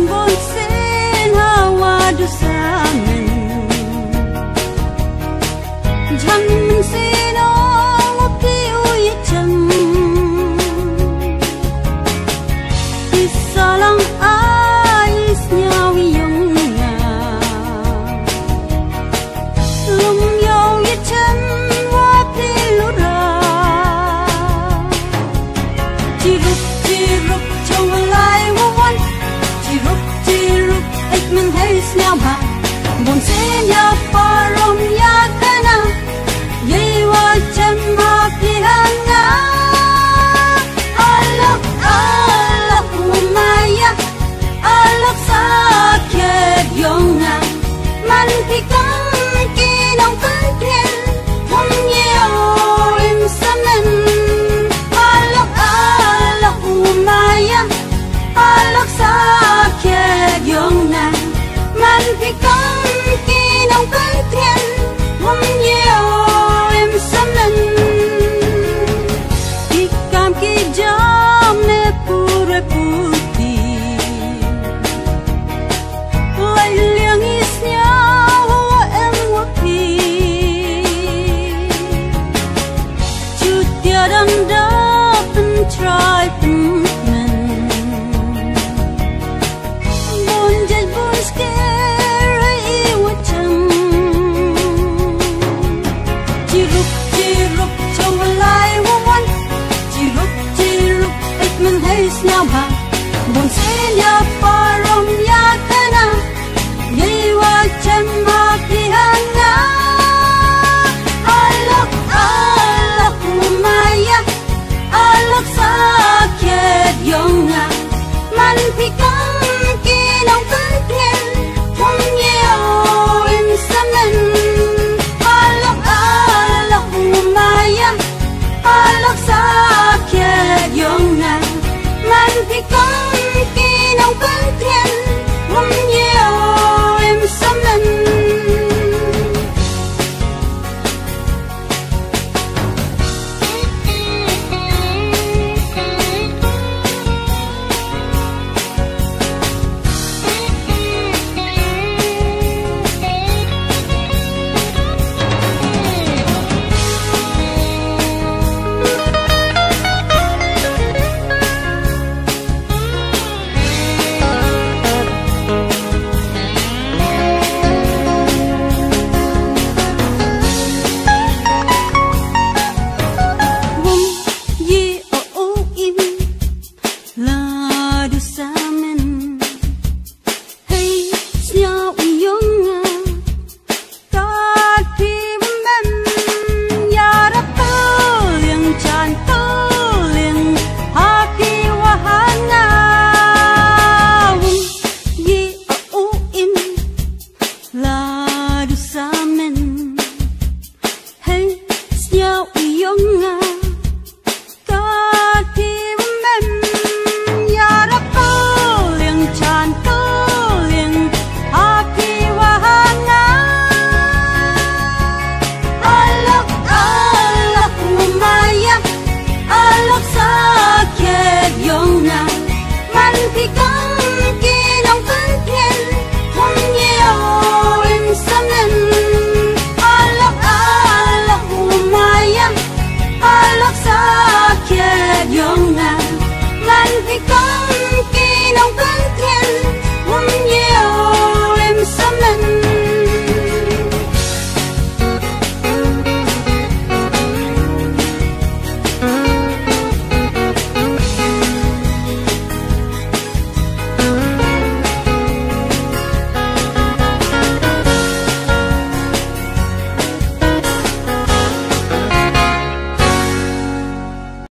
bon sen hawa du samen Jam sen ong upi uye jam Isalang ais nyawi yung nga Lum yaw ye jam wapi lura Jirup jirup chong lai wawan Jirup ek men hay snaw ba Bon sen ya parom ya kana Yei wa jam ma pi hanga Alok alok umaya Alok sakit yong na Man pi kang kinong kang kien Hum yeo im samen Alok alok umaya Alok sakit yong na Man pi kang kinong kang kien Hum yeo im samen Ikam ki jam ne pure puti Lai liang is nhau em wapi Chu tia dan da pen try pen men Bon jai bon scare I wacham Jirup chong lai wawan Jirup ek men hay snaw ba Bon sen ya parom